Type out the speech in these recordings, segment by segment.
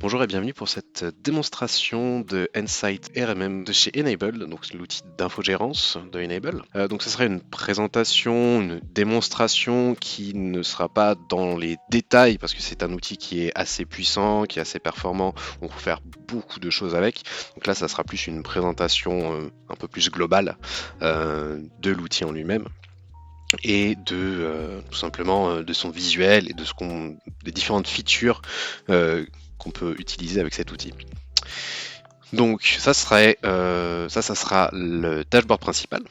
Bonjour et bienvenue pour cette démonstration de Nsight RMM de chez Enable, donc l'outil d'infogérance de Enable. Donc ce sera une présentation, une démonstration qui ne sera pas dans les détails parce que c'est un outil qui est assez puissant, qui est assez performant, on peut faire beaucoup de choses avec. Donc là ça sera plus une présentation un peu plus globale de l'outil en lui-même et de tout simplement de son visuel et de des différentes features qu'on peut utiliser avec cet outil. Donc ça sera le dashboard principal.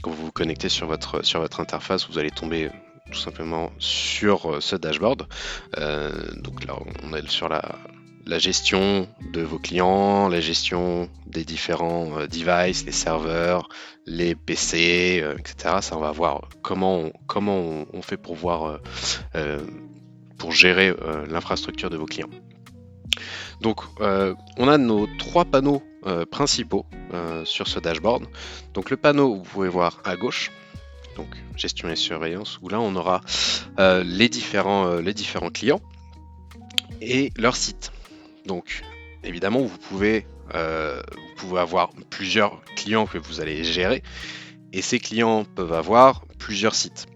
Quand vous vous connectez sur votre interface, vous allez tomber tout simplement sur ce dashboard. Donc là, on est sur la gestion de vos clients, la gestion des différents devices, les serveurs, les PC, etc. Ça, on va voir comment on fait pour pour gérer l'infrastructure de vos clients. Donc, on a nos trois panneaux principaux sur ce dashboard. Donc, le panneau, vous pouvez voir à gauche, donc gestion et surveillance, où là, on aura les différents clients et leur site. Donc, évidemment, vous pouvez avoir plusieurs clients que vous allez gérer, et ces clients peuvent avoir plusieurs sites.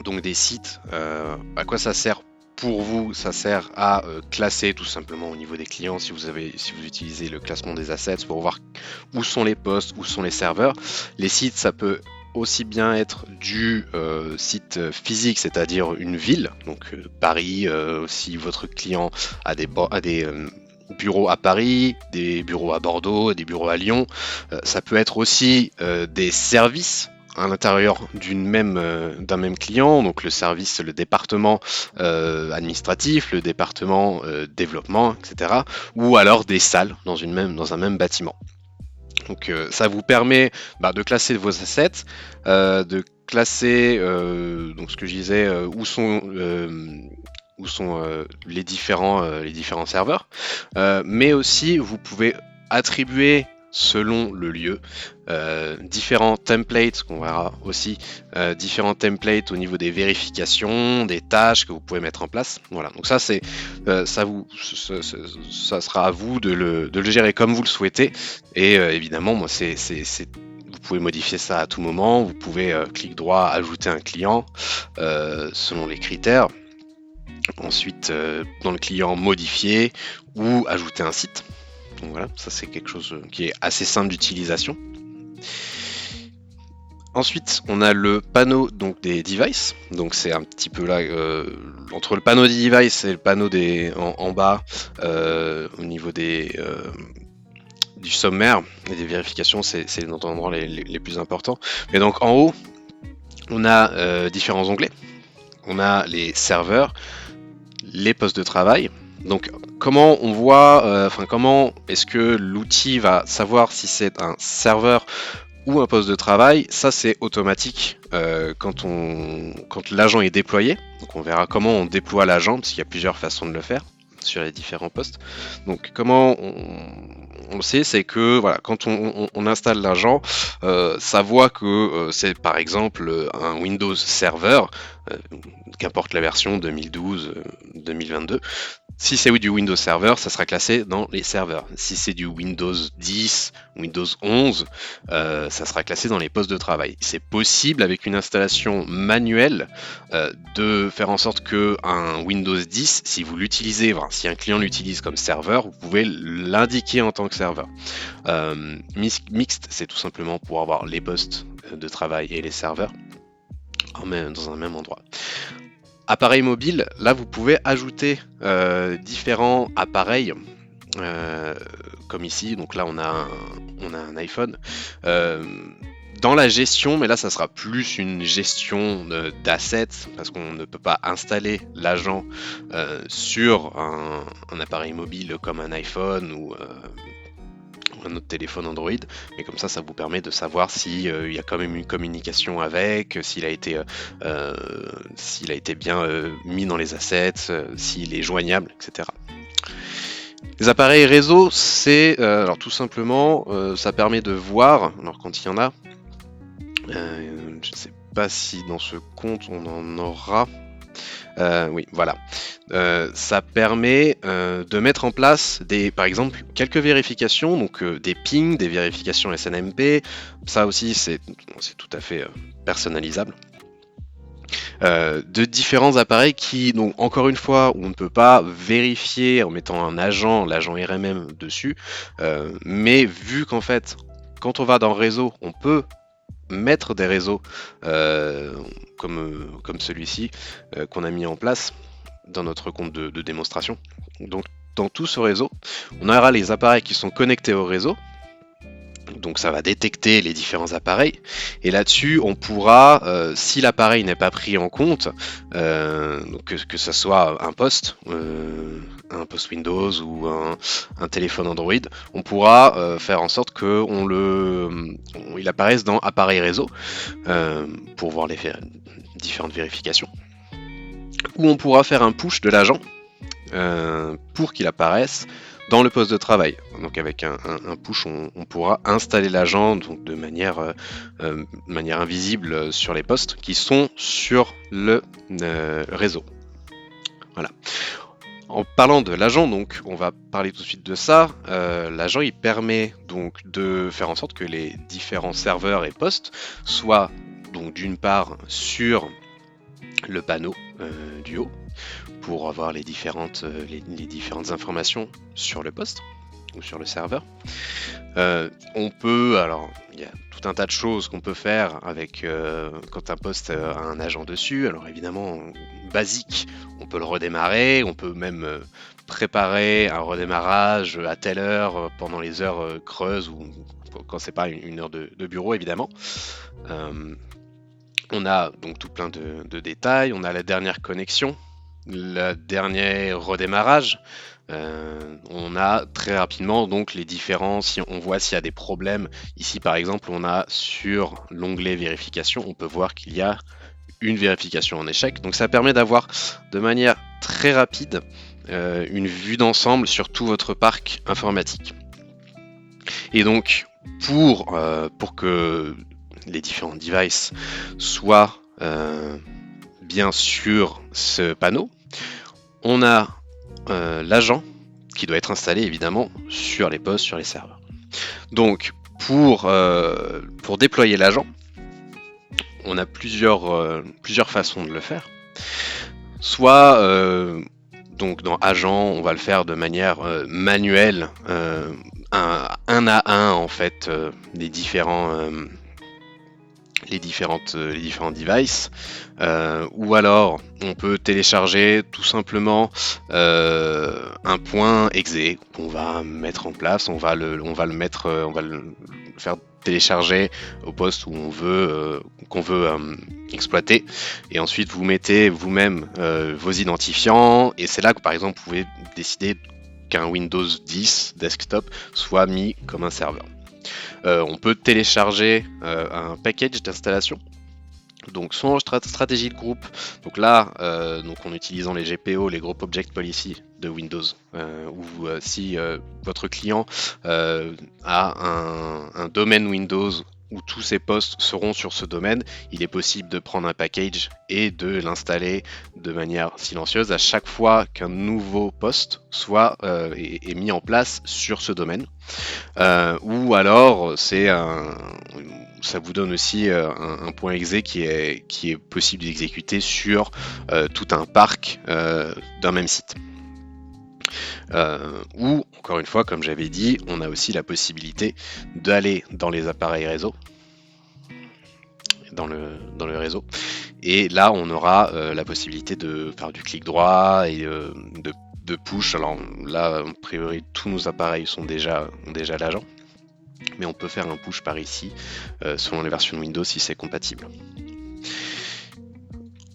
Donc, des sites, à quoi ça sert? Pour vous, ça sert à classer tout simplement au niveau des clients si vous utilisez le classement des assets pour voir où sont les postes, où sont les serveurs. Les sites, ça peut aussi bien être du site physique, c'est-à-dire une ville, donc Paris, si votre client a des bureaux à Paris, des bureaux à Bordeaux, des bureaux à Lyon. Ça peut être aussi des services à l'intérieur d'un même client, donc le service, le département administratif, le département développement, etc. Ou alors des salles dans un même bâtiment. Donc ça vous permet de classer vos assets, de classer donc ce que je disais, où sont les différents serveurs, mais aussi vous pouvez attribuer selon le lieu différents templates qu'on verra aussi, différents templates au niveau des vérifications, des tâches que vous pouvez mettre en place. Voilà, donc ça c'est ça sera à vous de le gérer comme vous le souhaitez, et évidemment moi vous pouvez modifier ça à tout moment. Vous pouvez clic droit ajouter un client selon les critères. Ensuite, dans le client, modifier ou ajouter un site. Donc voilà, ça c'est quelque chose qui est assez simple d'utilisation. Ensuite, on a le panneau donc des devices. Donc c'est un petit peu là entre le panneau des devices et le panneau en bas au niveau du sommaire et des vérifications, c'est les endroits les plus importants. Mais donc en haut, on a différents onglets. On a les serveurs, les postes de travail. Donc comment on voit, comment est-ce que l'outil va savoir si c'est un serveur ou un poste de travail? Ça c'est automatique quand l'agent est déployé. Donc on verra comment on déploie l'agent, parce qu'il y a plusieurs façons de le faire sur les différents postes. Donc comment on le sait, c'est que voilà, quand on installe l'agent, ça voit que c'est par exemple un Windows Server, qu'importe la version 2012, 2022. Si c'est du Windows Server, ça sera classé dans les serveurs. Si c'est du Windows 10, Windows 11, ça sera classé dans les postes de travail. C'est possible avec une installation manuelle de faire en sorte que un Windows 10, si vous l'utilisez, si un client l'utilise comme serveur, vous pouvez l'indiquer en tant que serveur. Mixte, c'est tout simplement pour avoir les postes de travail et les serveurs dans un même endroit. Appareil mobile, là vous pouvez ajouter différents appareils comme ici. Donc là on a un iPhone. Dans la gestion, mais là ça sera plus une gestion d'assets, parce qu'on ne peut pas installer l'agent sur un appareil mobile comme un iPhone ou un autre téléphone Android, mais comme ça vous permet de savoir s'il y a quand même une communication avec, s'il a été bien mis dans les assets, s'il est joignable, etc. Les appareils réseau, c'est alors tout simplement, ça permet de voir, alors quand il y en a, je ne sais pas si dans ce compte on en aura. Oui, voilà. Ça permet de mettre en place par exemple, quelques vérifications, donc des pings, des vérifications SNMP. Ça aussi, c'est tout à fait personnalisable. De différents appareils qui, donc encore une fois, on ne peut pas vérifier en mettant l'agent RMM dessus, mais vu qu'en fait, quand on va dans le réseau, on peut mettre des réseaux comme celui-ci qu'on a mis en place dans notre compte de démonstration. Donc dans tout ce réseau, on aura les appareils qui sont connectés au réseau. Donc ça va détecter les différents appareils et là-dessus on pourra, si l'appareil n'est pas pris en compte, donc que ce soit un poste Windows ou un téléphone Android, on pourra faire en sorte qu'il apparaisse dans appareil réseau pour voir les différentes vérifications. Ou on pourra faire un push de l'agent pour qu'il apparaisse dans le poste de travail. Donc avec un push, on pourra installer l'agent de manière invisible sur les postes qui sont sur le réseau. Voilà. En parlant de l'agent, donc on va parler tout de suite de ça. L'agent, il permet donc de faire en sorte que les différents serveurs et postes soient donc d'une part sur le panneau du haut pour avoir les différentes informations sur le poste ou sur le serveur. On peut, alors il y a tout un tas de choses qu'on peut faire avec quand un poste a un agent dessus. Alors évidemment, basique, on peut le redémarrer, on peut même préparer un redémarrage à telle heure pendant les heures creuses ou quand c'est pas une heure de bureau évidemment. On a donc tout plein de détails, on a la dernière connexion, le dernier redémarrage, on a très rapidement donc les différents, si on voit s'il y a des problèmes, ici par exemple on a sur l'onglet vérification, on peut voir qu'il y a une vérification en échec, donc ça permet d'avoir de manière très rapide une vue d'ensemble sur tout votre parc informatique. Et donc pour que les différents devices soient bien sur ce panneau, on a l'agent qui doit être installé évidemment sur les postes, sur les serveurs. Donc pour déployer l'agent, on a plusieurs façons de le faire. Soit donc dans agent, on va le faire de manière manuelle, un à un en fait, les différents devices, ou alors on peut télécharger tout simplement un point exe qu'on va mettre en place, on va le faire télécharger au poste où qu'on veut exploiter, et ensuite vous mettez vous-même vos identifiants, et c'est là que par exemple vous pouvez décider qu'un Windows 10 desktop soit mis comme un serveur. On peut télécharger un package d'installation. Donc son stratégie de groupe, donc là, donc en utilisant les GPO, les Group Object Policy de Windows, ou si votre client a un domaine Windows où tous ses postes seront sur ce domaine, il est possible de prendre un package et de l'installer de manière silencieuse à chaque fois qu'un nouveau poste est mis en place sur ce domaine. Ou alors ça vous donne aussi un point exe qui est possible d'exécuter sur tout un parc d'un même site. Ou, encore une fois, comme j'avais dit, on a aussi la possibilité d'aller dans les appareils réseau, dans le réseau, et là on aura la possibilité de faire du clic droit et de push. Alors là, a priori, tous nos appareils ont déjà l'agent, mais on peut faire un push par ici selon les versions de Windows si c'est compatible.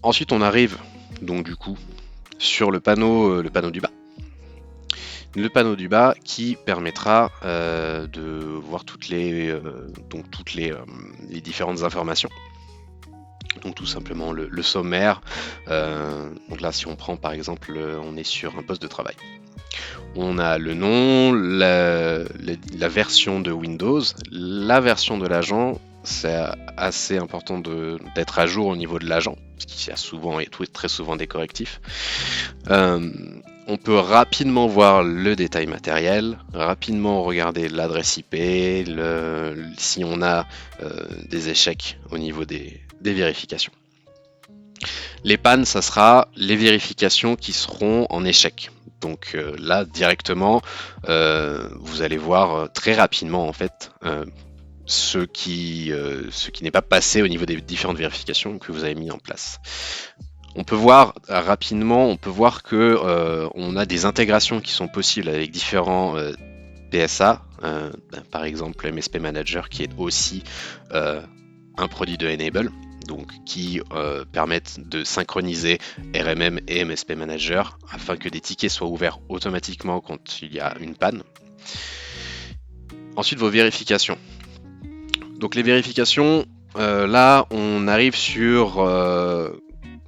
Ensuite on arrive donc du coup sur le panneau du bas. Le panneau du bas qui permettra de voir toutes les différentes informations. Donc tout simplement le sommaire. Donc là si on prend par exemple, on est sur un poste de travail. On a le nom, la version de Windows, la version de l'agent. C'est assez important d'être à jour au niveau de l'agent, ce qui a souvent et très souvent des correctifs. On peut rapidement voir le détail matériel, rapidement regarder l'adresse IP, si on a des échecs au niveau des vérifications. Les pannes, ça sera les vérifications qui seront en échec. Donc là, directement, vous allez voir très rapidement en fait ce qui n'est pas passé au niveau des différentes vérifications que vous avez mis en place. On peut voir rapidement, que on a des intégrations qui sont possibles avec différents PSA, par exemple MSP Manager qui est aussi un produit de N-able, donc qui permettent de synchroniser RMM et MSP Manager afin que des tickets soient ouverts automatiquement quand il y a une panne. Ensuite, vos vérifications. Donc les vérifications, là on arrive sur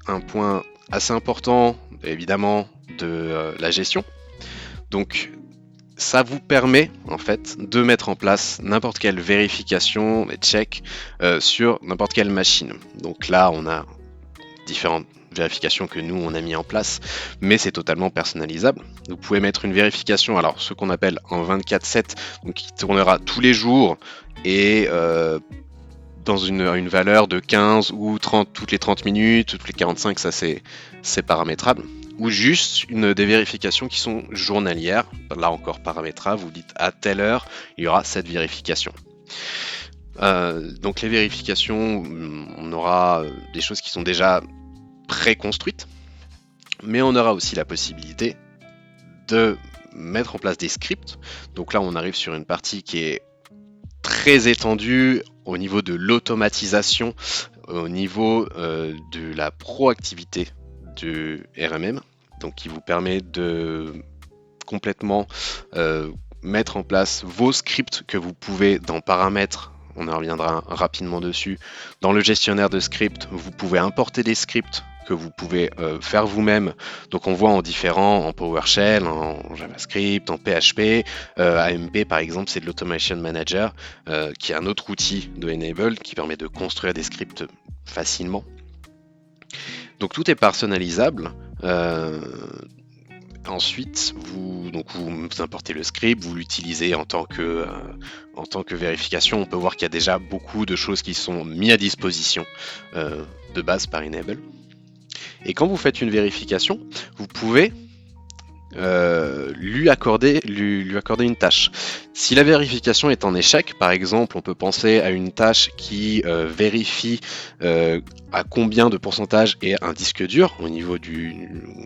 un point assez important évidemment de la gestion. Donc ça vous permet en fait de mettre en place n'importe quelle vérification et check sur n'importe quelle machine. Donc là on a différentes vérifications que nous on a mis en place, mais c'est totalement personnalisable. Vous pouvez mettre une vérification, alors ce qu'on appelle en 24/7, donc qui tournera tous les jours et dans une valeur de 15 ou 30 toutes les 30 minutes, toutes les 45, ça c'est paramétrable. Ou juste des vérifications qui sont journalières, là encore paramétrable, vous dites à telle heure, il y aura cette vérification. Donc les vérifications, on aura des choses qui sont déjà préconstruites, mais on aura aussi la possibilité de mettre en place des scripts. Donc là on arrive sur une partie qui est très étendue au niveau de l'automatisation, au niveau de la proactivité du RMM, donc qui vous permet de complètement mettre en place vos scripts que vous pouvez dans paramètres, on en reviendra rapidement dessus. Dans le gestionnaire de scripts, vous pouvez importer des scripts que vous pouvez faire vous-même. Donc on voit en différents, en PowerShell, en JavaScript, en PHP, AMP par exemple, c'est de l'Automation Manager, qui est un autre outil de N-able qui permet de construire des scripts facilement. Donc tout est personnalisable. Ensuite, vous importez le script, vous l'utilisez en tant que vérification. On peut voir qu'il y a déjà beaucoup de choses qui sont mises à disposition de base par N-able. Et quand vous faites une vérification, vous pouvez lui accorder une tâche. Si la vérification est en échec, par exemple, on peut penser à une tâche qui vérifie à combien de pourcentage est un disque dur au niveau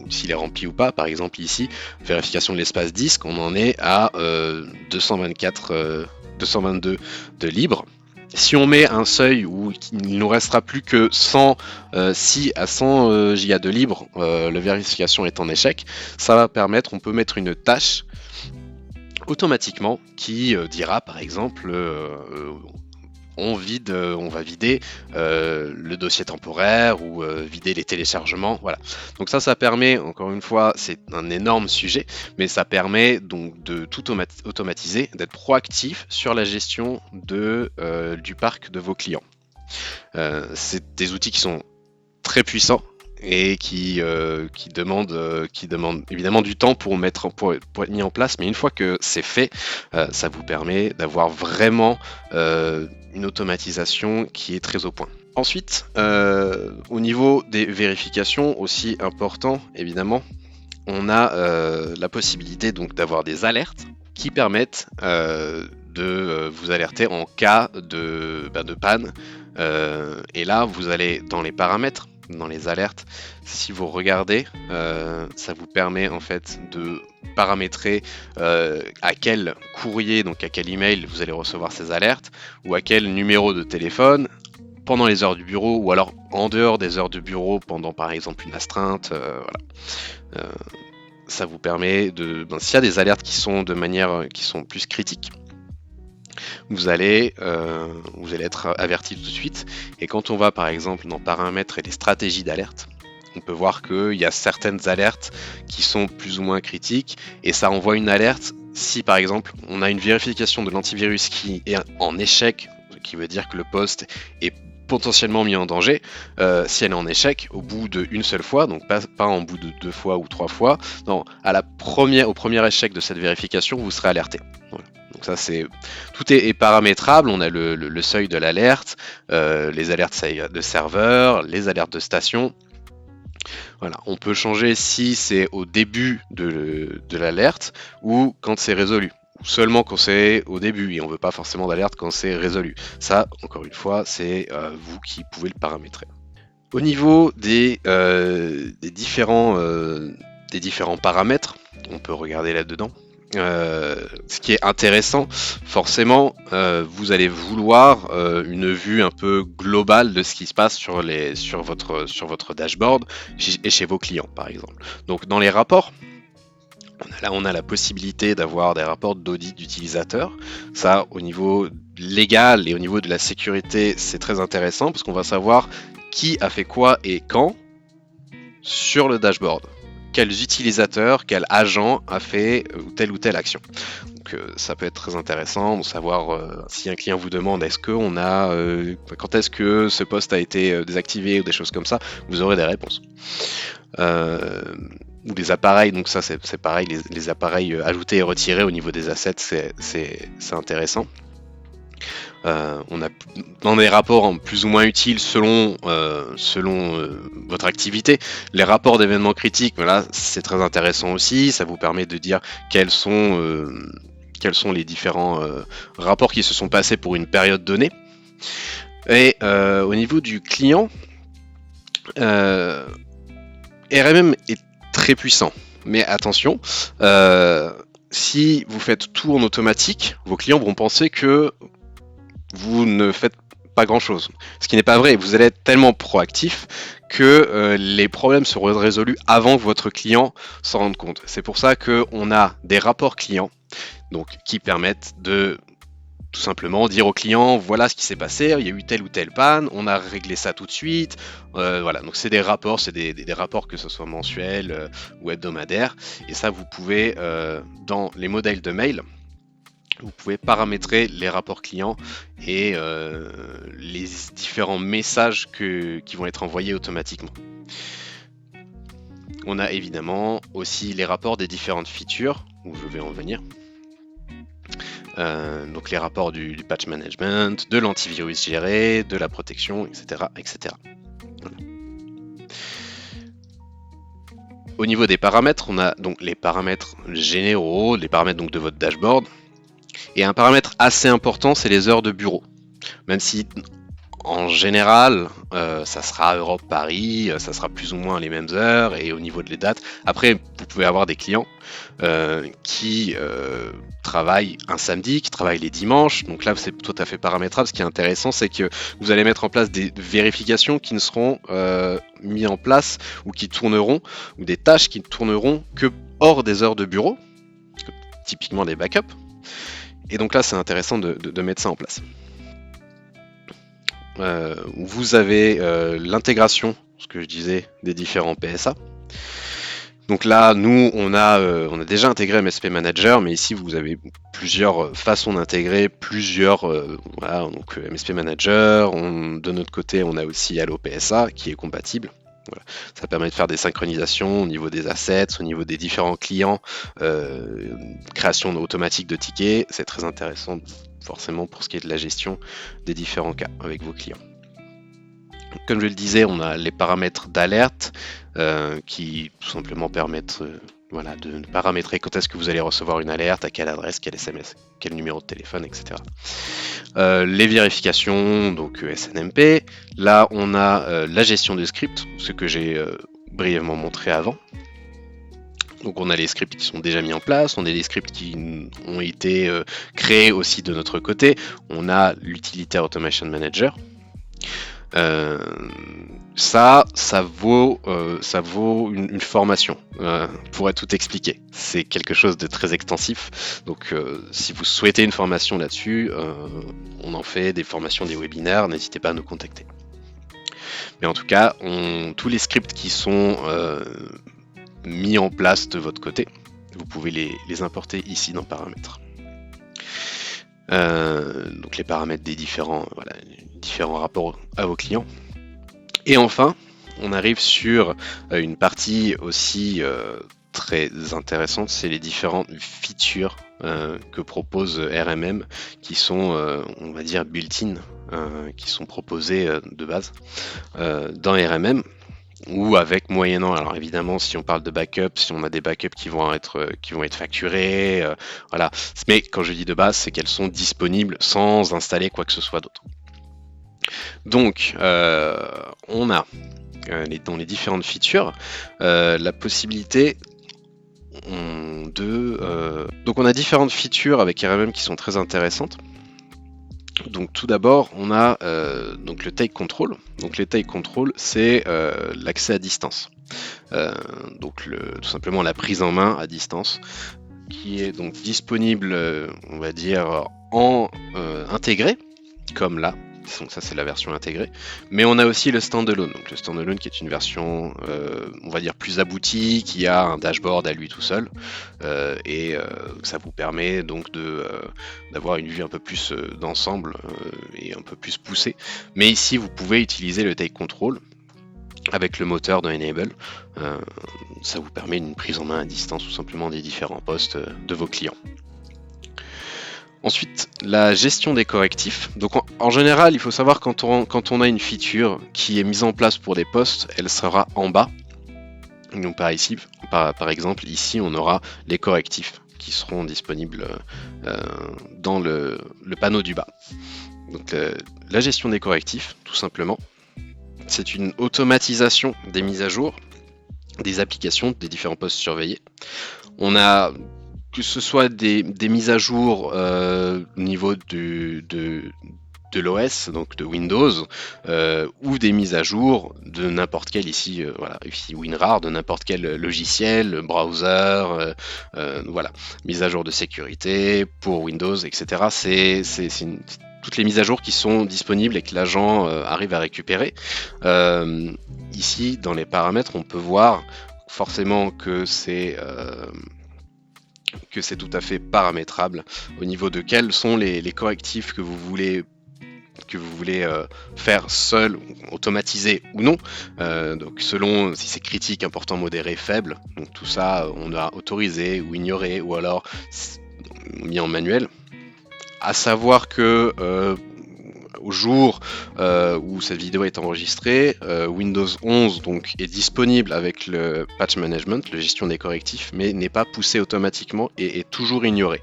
s'il est rempli ou pas. Par exemple ici, vérification de l'espace disque, on en est à 222 de libre. Si on met un seuil où il nous restera plus que 100 à 100 Go de libre, la vérification est en échec, ça va permettre, on peut mettre une tâche automatiquement qui dira par exemple on va vider le dossier temporaire ou vider les téléchargements, voilà. Donc ça permet, encore une fois, c'est un énorme sujet, mais ça permet donc de tout automatiser, d'être proactif sur la gestion du parc de vos clients. C'est des outils qui sont très puissants et qui demandent évidemment du temps pour être mis en place, mais une fois que c'est fait, ça vous permet d'avoir vraiment une automatisation qui est très au point. Ensuite, au niveau des vérifications, aussi important évidemment, on a la possibilité donc d'avoir des alertes qui permettent de vous alerter en cas de panne. Et là, vous allez dans les paramètres, dans les alertes, si vous regardez, ça vous permet en fait de paramétrer à quel courrier, donc à quel email vous allez recevoir ces alertes, ou à quel numéro de téléphone pendant les heures du bureau, ou alors en dehors des heures de bureau pendant par exemple une astreinte, voilà. Ça vous permet s'il y a des alertes qui sont plus critiques, vous allez être averti tout de suite. Et quand on va par exemple dans paramètres et les stratégies d'alerte, on peut voir qu'il y a certaines alertes qui sont plus ou moins critiques, et ça envoie une alerte si par exemple on a une vérification de l'antivirus qui est en échec, ce qui veut dire que le poste est potentiellement mis en danger si elle est en échec au bout d'une seule fois, donc pas en bout de 2 fois ou 3 fois. Non, au premier échec de cette vérification, vous serez alerté. Voilà. Donc ça tout est paramétrable. On a le seuil de l'alerte, les alertes de serveur, les alertes de station. Voilà, on peut changer si c'est au début de l'alerte ou quand c'est résolu. Ou seulement quand c'est au début et on veut pas forcément d'alerte quand c'est résolu. Ça, encore une fois, c'est vous qui pouvez le paramétrer. Au niveau des différents paramètres, on peut regarder là-dedans. Ce qui est intéressant, forcément, vous allez vouloir une vue un peu globale de ce qui se passe sur votre dashboard et chez vos clients, par exemple. Donc, dans les rapports, on a la possibilité d'avoir des rapports d'audit d'utilisateurs. Ça, au niveau légal et au niveau de la sécurité, c'est très intéressant parce qu'on va savoir qui a fait quoi et quand sur le dashboard. Quels utilisateurs, quel agent a fait telle ou telle action. Donc ça peut être très intéressant de savoir si un client vous demande quand est-ce que ce poste a été désactivé ou des choses comme ça, vous aurez des réponses. Ou des appareils, donc ça c'est pareil, les appareils ajoutés et retirés au niveau des assets, c'est intéressant. On a dans des rapports plus ou moins utiles selon votre activité. Les rapports d'événements critiques, là c'est très intéressant aussi, ça vous permet de dire quels sont les différents rapports qui se sont passés pour une période donnée. Et au niveau du client, RMM est très puissant, mais attention, si vous faites tout en automatique, vos clients vont penser que vous ne faites pas grand chose. Ce qui n'est pas vrai, vous allez être tellement proactif que les problèmes seront résolus avant que votre client s'en rende compte. C'est pour ça qu'on a des rapports clients donc, qui permettent de tout simplement dire au client voilà ce qui s'est passé, il y a eu telle ou telle panne, on a réglé ça tout de suite. Voilà, donc c'est des rapports, c'est des rapports que ce soit mensuels ou hebdomadaires. Et ça, vous pouvez, dans les modèles de mail, vous pouvez paramétrer les rapports clients et les différents messages qui vont être envoyés automatiquement. On a évidemment aussi les rapports des différentes features, où je vais en venir. Donc les rapports du patch management, de l'antivirus géré, de la protection, etc. etc. Voilà. Au niveau des paramètres, on a donc les paramètres généraux, les paramètres donc de votre dashboard. Et un paramètre assez important, c'est les heures de bureau. Même si en général, ça sera Europe-Paris, ça sera plus ou moins les mêmes heures et au niveau de les dates. Après, vous pouvez avoir des clients qui travaillent un samedi, qui travaillent les dimanches. Donc là, c'est tout à fait paramétrable. Ce qui est intéressant, c'est que vous allez mettre en place des vérifications qui ne seront mises en place ou qui tourneront, ou des tâches qui ne tourneront que hors des heures de bureau, typiquement des backups. Et donc là, c'est intéressant de mettre ça en place. Vous avez l'intégration, ce que je disais, des différents PSA. Donc là, nous, on a déjà intégré MSP Manager, mais ici, vous avez plusieurs façons d'intégrer, voilà, donc MSP Manager. De notre côté, on a aussi Allo PSA qui est compatible. Voilà. Ça permet de faire des synchronisations au niveau des assets, au niveau des différents clients, création automatique de tickets. C'est très intéressant forcément pour ce qui est de la gestion des différents cas avec vos clients. Comme je le disais, on a les paramètres d'alerte qui tout simplement permettent de paramétrer quand est-ce que vous allez recevoir une alerte, à quelle adresse, quel SMS, quel numéro de téléphone, etc. Les vérifications, donc SNMP. Là, on a la gestion des scripts, ce que j'ai brièvement montré avant. Donc on a les scripts qui sont déjà mis en place, on a des scripts qui ont été créés aussi de notre côté. On a l'utilitaire Automation Manager. Ça vaut une formation pour être tout expliqué. C'est quelque chose de très extensif. Donc si vous souhaitez une formation là-dessus, on en fait des formations, des webinaires, n'hésitez pas à nous contacter. Mais en tout cas, tous les scripts qui sont mis en place de votre côté, vous pouvez les importer ici dans Paramètres. Donc les paramètres des différents rapports à vos clients. Et enfin, on arrive sur une partie aussi très intéressante, c'est les différentes features que propose RMM qui sont, on va dire, built-in, qui sont proposées de base dans RMM ou avec moyennant. Alors évidemment, si on parle de backup, si on a des backups qui vont être facturés, voilà. Mais quand je dis de base, c'est qu'elles sont disponibles sans installer quoi que ce soit d'autre. Donc, on a dans les différentes features la possibilité donc on a différentes features avec RMM qui sont très intéressantes. Donc tout d'abord, on a donc le take control. Donc les take control, c'est l'accès à distance. Donc tout simplement la prise en main à distance, qui est donc disponible, on va dire, en intégré, comme là. Donc ça c'est la version intégrée, mais on a aussi le standalone, donc le standalone qui est une version on va dire plus aboutie, qui a un dashboard à lui tout seul, et ça vous permet donc d'avoir une vue un peu plus d'ensemble et un peu plus poussée. Mais ici vous pouvez utiliser le take control avec le moteur de Enable, ça vous permet une prise en main à distance tout simplement des différents postes de vos clients. Ensuite, la gestion des correctifs. Donc en général, il faut savoir quand on a une feature qui est mise en place pour des postes, elle sera en bas. Donc par exemple, ici, on aura les correctifs qui seront disponibles dans le panneau du bas. Donc la gestion des correctifs, tout simplement, c'est une automatisation des mises à jour des applications des différents postes surveillés. On a que ce soit des mises à jour au niveau de l'OS, donc de Windows, ou des mises à jour de n'importe quel, ici WinRAR, de n'importe quel logiciel, browser, voilà, mise à jour de sécurité pour Windows, etc. Toutes les mises à jour qui sont disponibles et que l'agent arrive à récupérer. Ici, dans les paramètres, on peut voir forcément que c'est tout à fait paramétrable au niveau de quels sont les correctifs que vous voulez faire seul, automatiser ou non, donc selon si c'est critique, important, modéré, faible, donc tout ça on a autorisé ou ignoré ou alors mis en manuel. À savoir que au jour où cette vidéo est enregistrée, Windows 11 donc, est disponible avec le patch management, la gestion des correctifs, mais n'est pas poussé automatiquement et est toujours ignoré.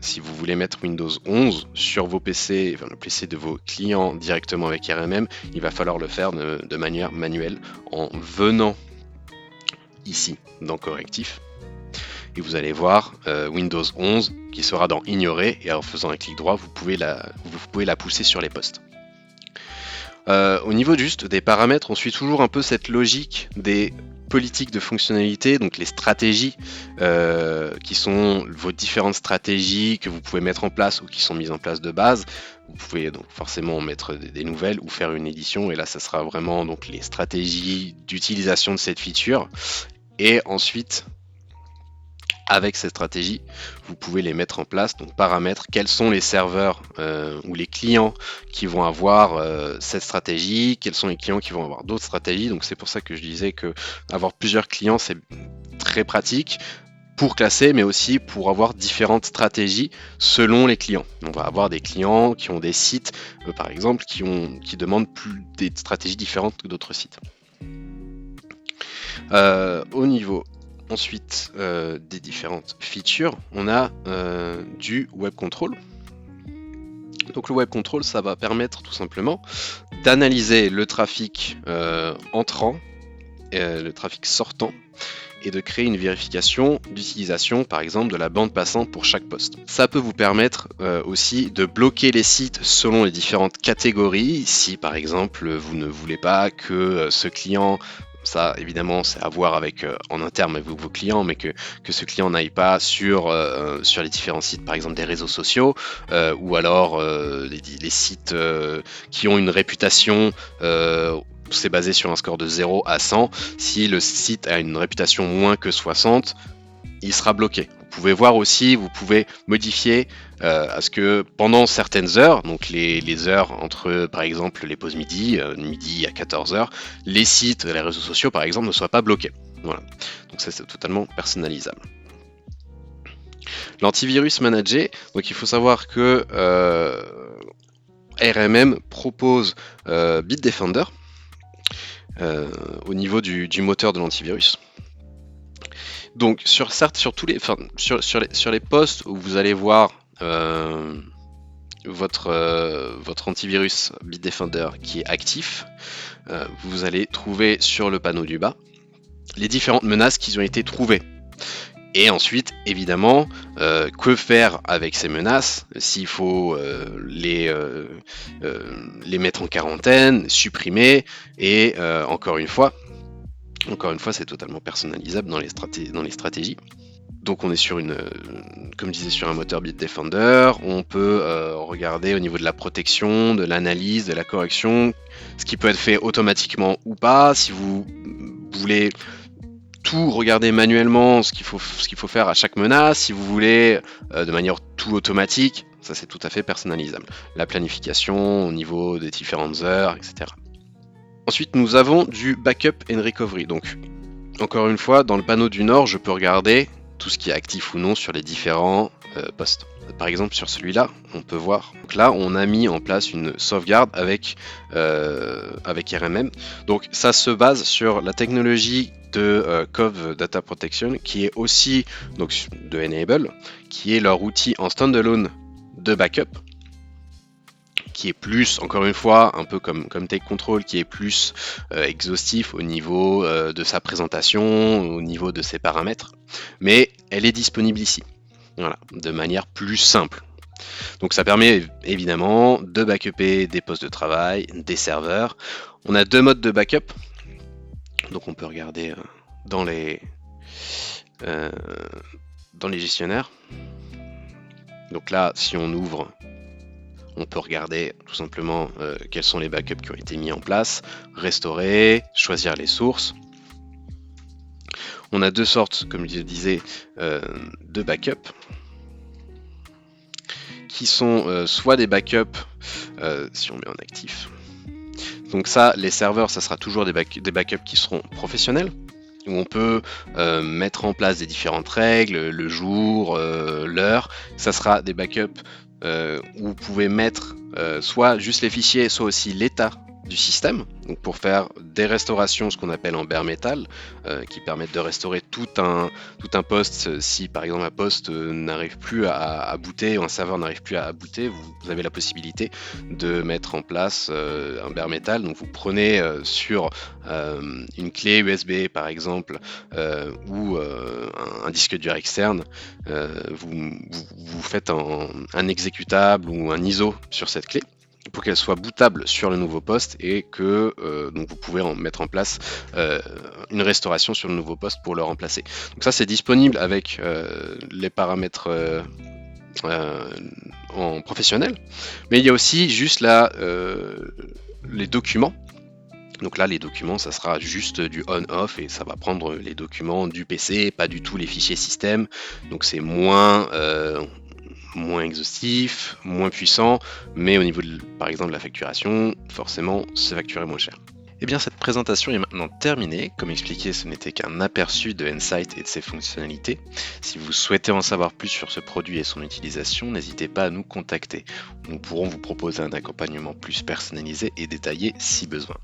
Si vous voulez mettre Windows 11 sur vos PC, enfin, le PC de vos clients directement avec RMM, il va falloir le faire de manière manuelle en venant ici dans correctif. Et vous allez voir Windows 11 qui sera dans ignorer, et en faisant un clic droit vous pouvez la pousser sur les postes. Au niveau juste des paramètres, on suit toujours un peu cette logique des politiques de fonctionnalité, donc les stratégies qui sont vos différentes stratégies que vous pouvez mettre en place ou qui sont mises en place de base. Vous pouvez donc forcément mettre des nouvelles ou faire une édition, et là ça sera vraiment donc les stratégies d'utilisation de cette feature. Et ensuite, avec cette stratégie, vous pouvez les mettre en place, donc paramètres, quels sont les serveurs ou les clients qui vont avoir cette stratégie, quels sont les clients qui vont avoir d'autres stratégies. Donc c'est pour ça que je disais que avoir plusieurs clients c'est très pratique pour classer, mais aussi pour avoir différentes stratégies selon les clients. On va avoir des clients qui ont des sites, par exemple, qui demandent plus des stratégies différentes que d'autres sites. Au niveau ensuite des différentes features, on a du web control. Donc le web control, ça va permettre tout simplement d'analyser le trafic entrant, le trafic sortant, et de créer une vérification d'utilisation, par exemple, de la bande passante pour chaque poste. Ça peut vous permettre aussi de bloquer les sites selon les différentes catégories. Si par exemple vous ne voulez pas que ce client, ça évidemment c'est à voir avec en interne avec vos clients, mais que ce client n'aille pas sur les différents sites, par exemple des réseaux sociaux, ou alors les sites qui ont une réputation, c'est basé sur un score de 0 à 100. Si le site a une réputation moins que 60, il sera bloqué. Vous pouvez voir aussi, vous pouvez modifier à ce que pendant certaines heures, donc les heures entre par exemple les pauses midi, midi à 14h, les sites, les réseaux sociaux par exemple ne soient pas bloqués. Voilà. Donc ça c'est totalement personnalisable. L'antivirus managé, donc il faut savoir que RMM propose Bitdefender au niveau du moteur de l'antivirus. Donc sur les postes où vous allez voir votre antivirus Bitdefender qui est actif, vous allez trouver sur le panneau du bas les différentes menaces qui ont été trouvées. Et ensuite, évidemment, que faire avec ces menaces? S'il faut les mettre en quarantaine, supprimer, et encore une fois, c'est totalement personnalisable dans les stratégies. Donc on est sur comme je disais, sur un moteur Bitdefender. On peut regarder au niveau de la protection, de l'analyse, de la correction, ce qui peut être fait automatiquement ou pas. Si vous voulez tout regarder manuellement, ce qu'il faut faire à chaque menace, si vous voulez de manière tout automatique, ça c'est tout à fait personnalisable. La planification au niveau des différentes heures, etc. Ensuite, nous avons du backup and recovery. Donc, encore une fois, dans le panneau du nord, je peux regarder tout ce qui est actif ou non sur les différents postes. Par exemple, sur celui-là, on peut voir. Donc là, on a mis en place une sauvegarde avec RMM. Donc, ça se base sur la technologie de Cove Data Protection, qui est aussi donc, de Enable, qui est leur outil en standalone de backup, qui est plus, encore une fois, un peu comme Take Control, qui est plus exhaustif au niveau de sa présentation, au niveau de ses paramètres, mais elle est disponible ici, voilà, de manière plus simple. Donc ça permet évidemment de backuper des postes de travail, des serveurs. On a deux modes de backup, donc on peut regarder dans les gestionnaires. Donc là, si on ouvre, on peut regarder tout simplement quels sont les backups qui ont été mis en place, restaurer, choisir les sources. On a deux sortes, comme je disais, de backups, qui sont soit des backups, si on met en actif. Donc ça, les serveurs, ça sera toujours des backups qui seront professionnels, où on peut mettre en place des différentes règles, le jour, l'heure. Ça sera des backups où vous pouvez mettre soit juste les fichiers, soit aussi l'état du système, donc pour faire des restaurations, ce qu'on appelle en bare metal, qui permettent de restaurer tout un poste. Si par exemple un poste n'arrive plus à booter, ou un serveur n'arrive plus à booter, vous avez la possibilité de mettre en place un bare metal. Donc vous prenez sur une clé USB par exemple, ou un disque dur externe, vous faites un exécutable ou un ISO sur cette clé, pour qu'elle soit bootable sur le nouveau poste, et que donc vous pouvez mettre en place une restauration sur le nouveau poste pour le remplacer. Donc ça c'est disponible avec les paramètres en professionnel, mais il y a aussi juste là les documents. Donc là les documents, ça sera juste du on-off, et ça va prendre les documents du PC, pas du tout les fichiers système. Donc c'est moins exhaustif, moins puissant, mais au niveau de, par exemple, la facturation, forcément, c'est facturé moins cher. Et bien cette présentation est maintenant terminée. Comme expliqué, ce n'était qu'un aperçu de N-Sight et de ses fonctionnalités. Si vous souhaitez en savoir plus sur ce produit et son utilisation, n'hésitez pas à nous contacter. Nous pourrons vous proposer un accompagnement plus personnalisé et détaillé si besoin.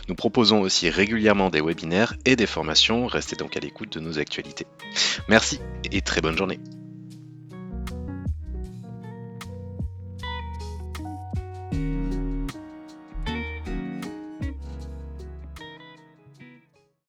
Nous proposons aussi régulièrement des webinaires et des formations. Restez donc à l'écoute de nos actualités. Merci et très bonne journée.